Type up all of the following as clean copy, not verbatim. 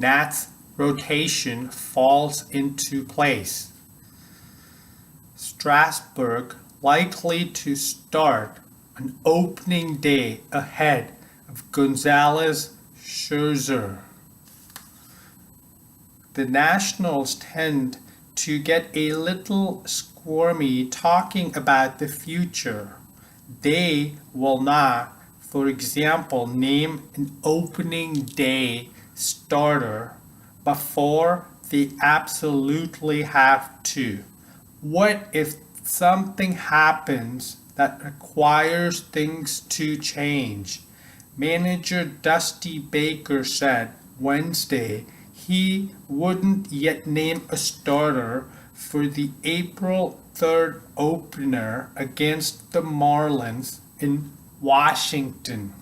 Nat's rotation falls into place. Strasburg likely to start on opening day ahead of Gonzalez Scherzer. The Nationals tend to get a little squirmy talking about the future. They will not, for example, name an opening day starter before they absolutely have to. What if something happens that requires things to change? Manager Dusty Baker said Wednesday he wouldn't yet name a starter for the April 3rd opener against the Marlins in Washington.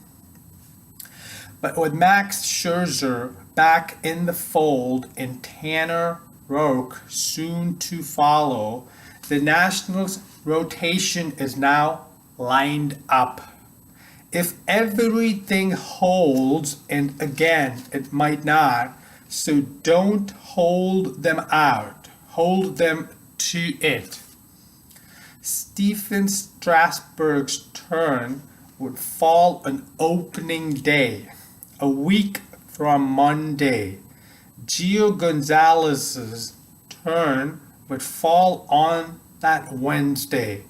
But with Max Scherzer back in the fold and Tanner Roark soon to follow, the Nationals' rotation is now lined up. If everything holds, and again, it might not, so don't hold them out. Hold them to it. Stephen Strasburg's turn would fall on opening day, a week from Monday. Gio Gonzalez's turn would fall on that Wednesday,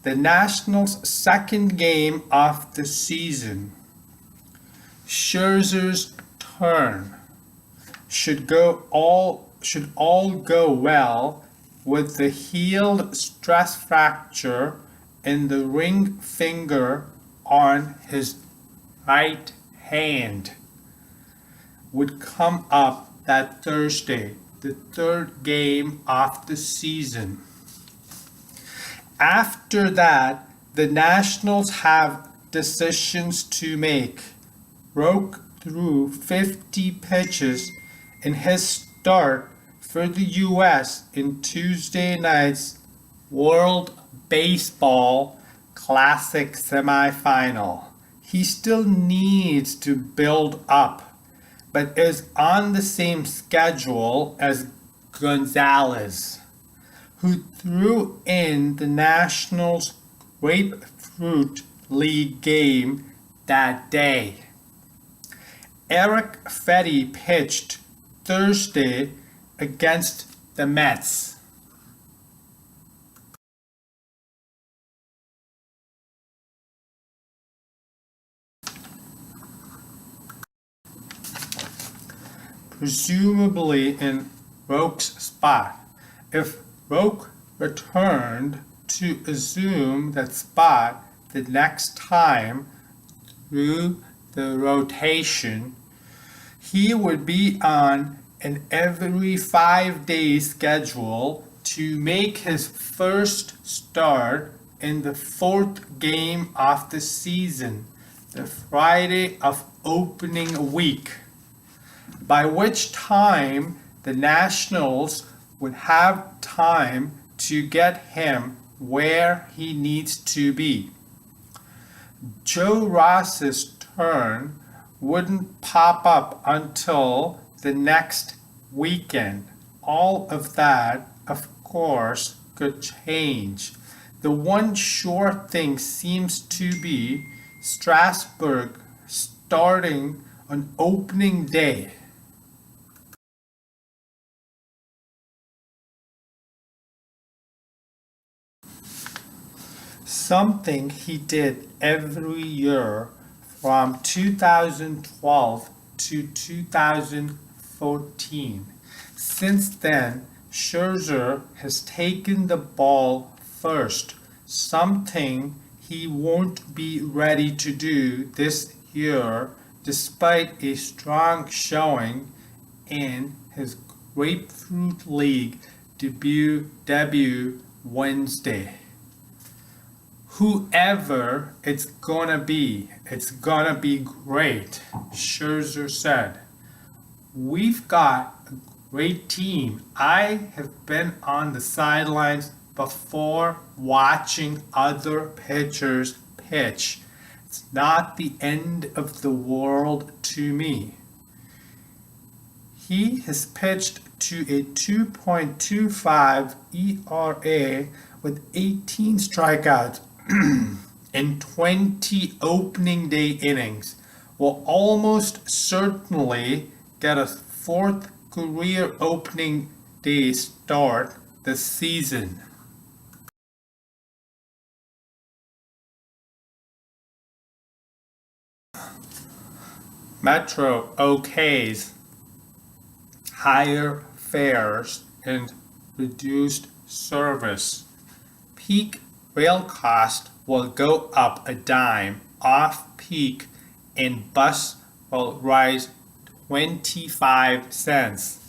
the Nationals' second game of the season. Scherzer's turn should all go well with the healed stress fracture in the ring finger on his right hand. Would come up that Thursday, the third game of the season. After that, the Nationals have decisions to make. Roark threw 50 pitches in his start for the U.S. in Tuesday night's World Baseball Classic semifinal. He still needs to build up, but is on the same schedule as Gonzalez, who threw in the Nationals' Grapefruit League game that day. Erick Fedde pitched Thursday against the Mets. Presumably in Roark's spot. If Roark returned to assume that spot the next time through the rotation, he would be on an every 5-day schedule to make his first start in the fourth game of the season, the Friday of opening week, by which time the Nationals would have time to get him where he needs to be. Joe Ross's turn wouldn't pop up until the next weekend. All of that, of course, could change. The one sure thing seems to be Strasburg starting on opening day. Something he did every year from 2012 to 2014. Since then, Scherzer has taken the ball first, something he won't be ready to do this year despite a strong showing in his Grapefruit League debut Wednesday. Whoever it's gonna be great, Scherzer said. We've got a great team. I have been on the sidelines before watching other pitchers pitch. It's not the end of the world to me. He has pitched to a 2.25 ERA with 18 strikeouts in 20 opening day innings. Will almost certainly get a fourth career opening day start this season. Metro OKs higher fares and reduced service. Peak rail cost will go up a dime off-peak and bus will rise 25 cents.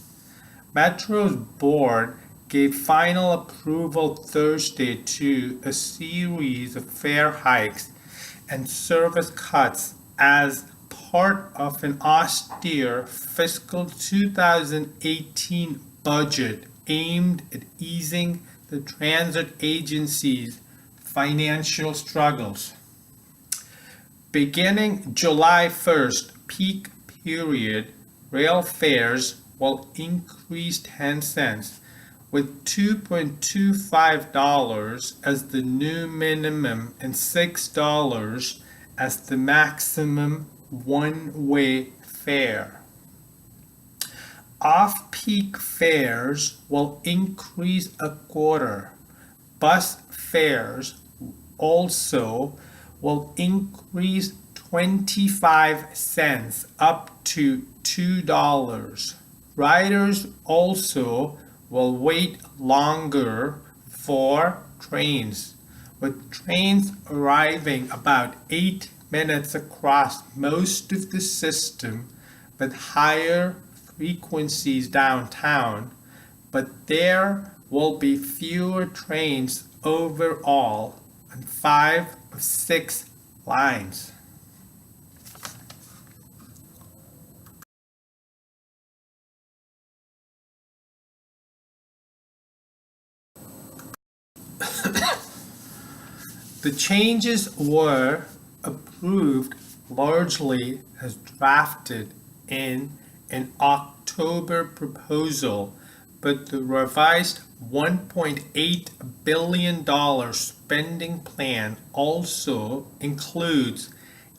Metro's board gave final approval Thursday to a series of fare hikes and service cuts as part of an austere fiscal 2018 budget aimed at easing the transit agency's financial struggles. Beginning July 1st, peak period, rail fares will increase 10 cents, with $2.25 as the new minimum and $6 as the maximum one-way fare. Off-peak fares will increase a quarter. Bus fares also will increase 25 cents up to $2. Riders also will wait longer for trains, with trains arriving about 8 minutes across most of the system with higher frequencies downtown, but there will be fewer trains overall on 5 of 6 lines. The changes were approved largely as drafted in an October proposal, but the revised $1.8 billion spending plan also includes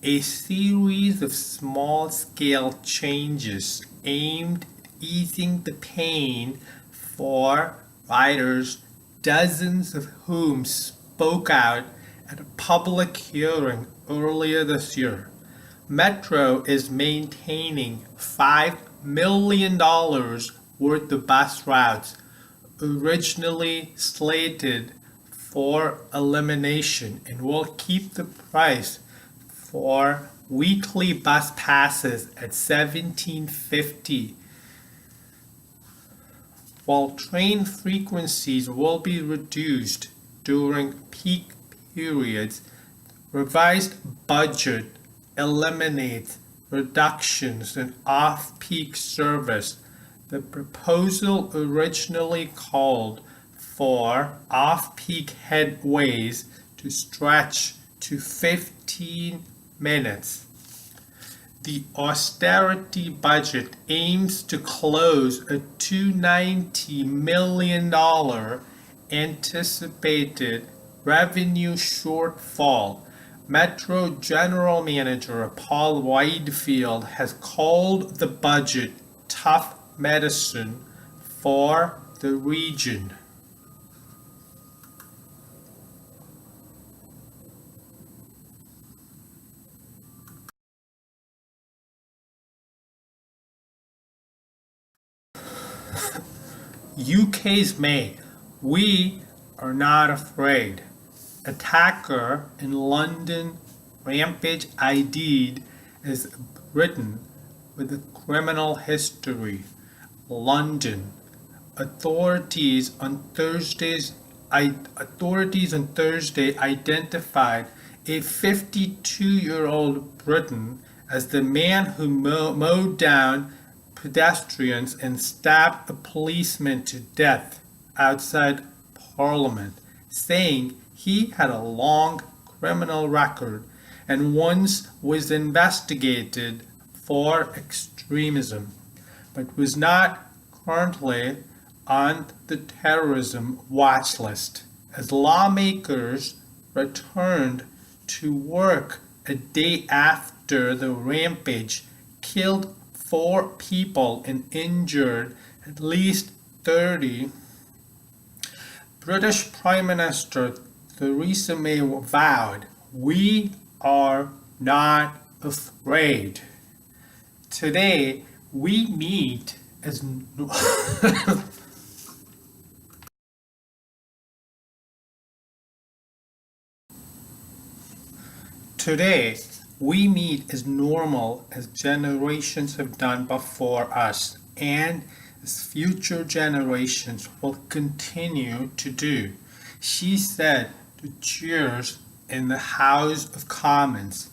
a series of small-scale changes aimed at easing the pain for riders, dozens of whom spoke out at a public hearing earlier this year. Metro is maintaining $5 million worth of bus routes originally slated for elimination and will keep the price for weekly bus passes at $17.50, while train frequencies will be reduced during peak periods. Revised budget eliminates reductions in off-peak service. The proposal originally called for off-peak headways to stretch to 15 minutes. The austerity budget aims to close a $290 million anticipated revenue shortfall. Metro General Manager Paul Whitefield has called the budget tough medicine for the region. UK's May. We are not afraid. Attacker in London rampage ID'd as Britain with a criminal history. London. Authorities on Thursday identified a 52-year-old Briton as the man who mowed down pedestrians and stabbed a policeman to death outside Parliament, saying he had a long criminal record and once was investigated for extremism. but was not currently on the terrorism watch list. As lawmakers returned to work a day after the rampage killed 4 people and injured at least 30, British Prime Minister Theresa May vowed, "We are not afraid." Today, we meet as Today, we meet as normal as generations have done before us, and as future generations will continue to do, she said to cheers in the House of Commons.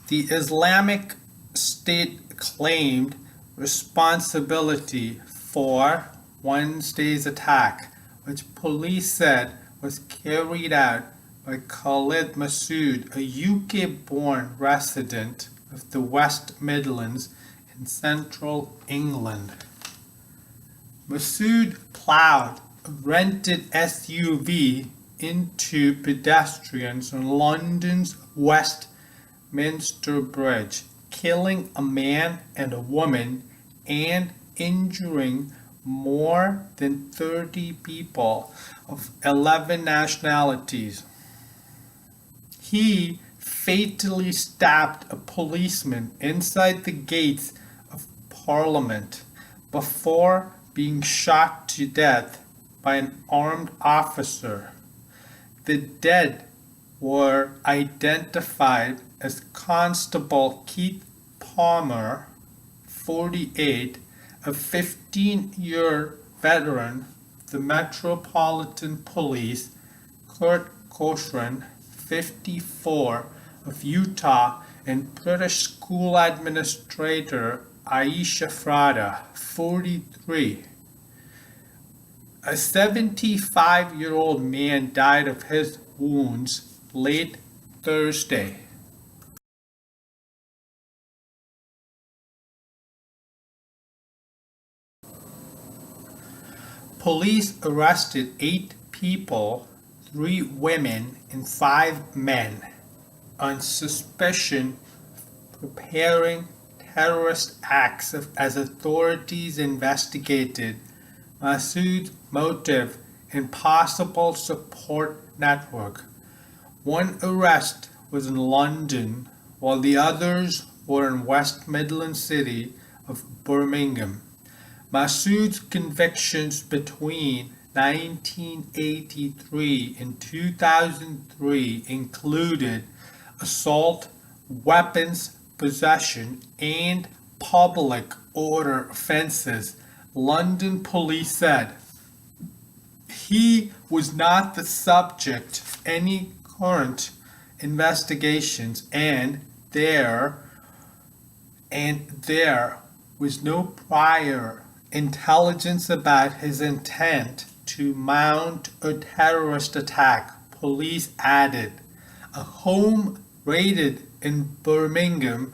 The Islamic State claimed responsibility for Wednesday's attack, which police said was carried out by Khalid Masood, a UK-born resident of the West Midlands in central England. Masood plowed a rented SUV into pedestrians on London's Westminster Bridge, killing a man and a woman and injuring more than 30 people of 11 nationalities. He fatally stabbed a policeman inside the gates of Parliament before being shot to death by an armed officer. The dead were identified as Constable Keith Palmer, 48, a 15-year veteran of the Metropolitan Police, Kurt Cochran, 54, of Utah, and British school administrator Aisha Frada, 43. A 75-year-old man died of his wounds late Thursday. Police arrested 8 people, 3 women and 5 men, on suspicion of preparing terrorist acts as authorities investigated Masood's motive and possible support network. One arrest was in London, while the others were in West Midlands city of Birmingham. Masood's convictions between 1983 and 2003 included assault, weapons possession, and public order offences, London police said. He was not the subject of any current investigations, and there was no prior intelligence about his intent to mount a terrorist attack, police added. A home raided in Birmingham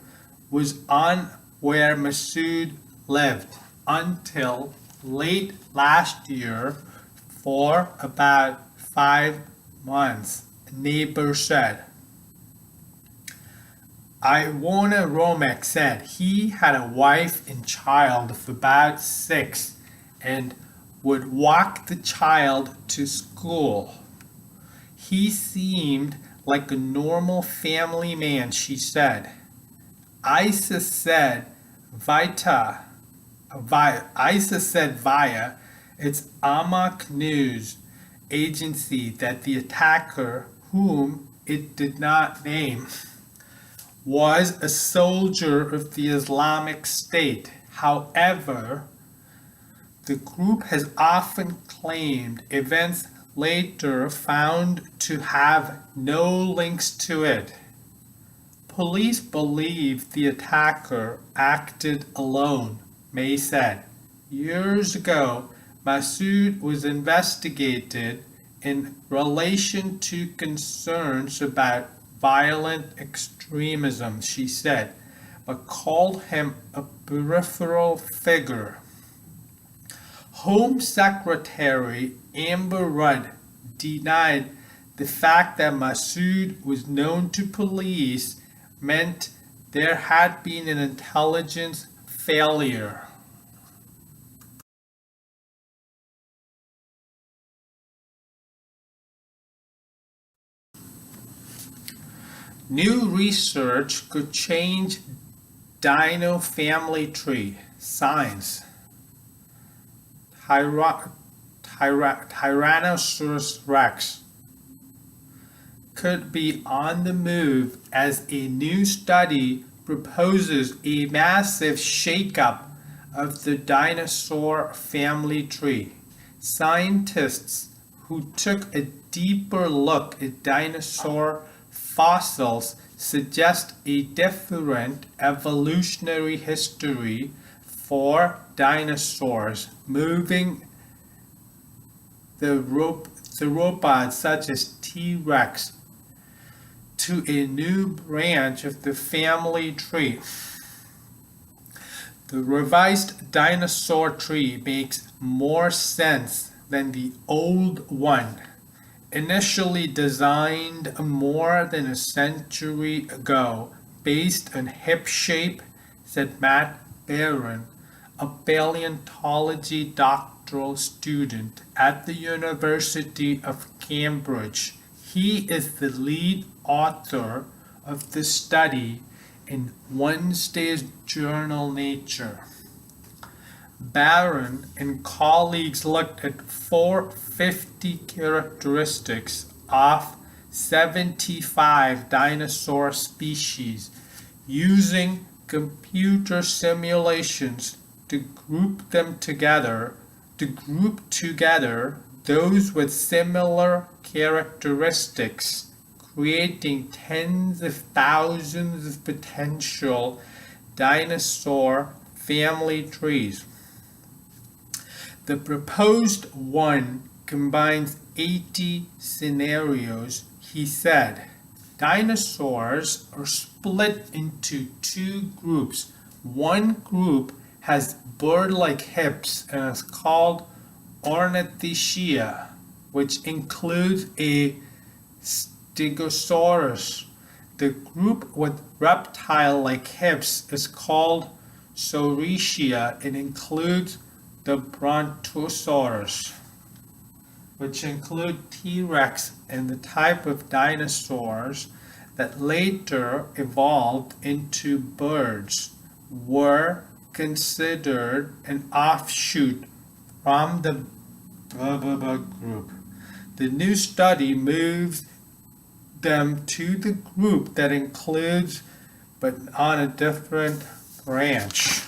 was on where Masood lived until late last year for about 5 months, a neighbor said. Iwona Romek said he had a wife and child of about 6 and would walk the child to school. He seemed like a normal family man, she said. ISIS said via its Amaq news agency that the attacker, whom it did not name, was a soldier of the Islamic State. However, the group has often claimed events later found to have no links to it. Police believe the attacker acted alone, May said. Years ago, Masood was investigated in relation to concerns about violent extremism, she said, but called him a peripheral figure. Home Secretary Amber Rudd denied the fact that Massoud was known to police meant there had been an intelligence failure. New research could change dino family tree. Science. Tyrannosaurus rex could be on the move as a new study proposes a massive shakeup of the dinosaur family tree. Scientists who took a deeper look at dinosaur fossils suggest a different evolutionary history for dinosaurs, moving theropods such as T-Rex to a new branch of the family tree. The revised dinosaur tree makes more sense than the old one, initially designed more than a century ago, based on hip shape, said Matt Barron, a paleontology doctoral student at the University of Cambridge. He is the lead author of the study in Wednesday's journal Nature. Barron and colleagues looked at 450 characteristics of 75 dinosaur species using computer simulations to group together those with similar characteristics, creating tens of thousands of potential dinosaur family trees. The proposed one combines 80 scenarios, he said. Dinosaurs are split into two groups. One group has bird-like hips and is called Ornithischia, which includes a Stegosaurus. The group with reptile-like hips is called Saurischia and includes the Brontosaurus, which include T-Rex and the type of dinosaurs that later evolved into birds, were considered an offshoot from the group. The new study moves them to the group that includes, but on a different branch.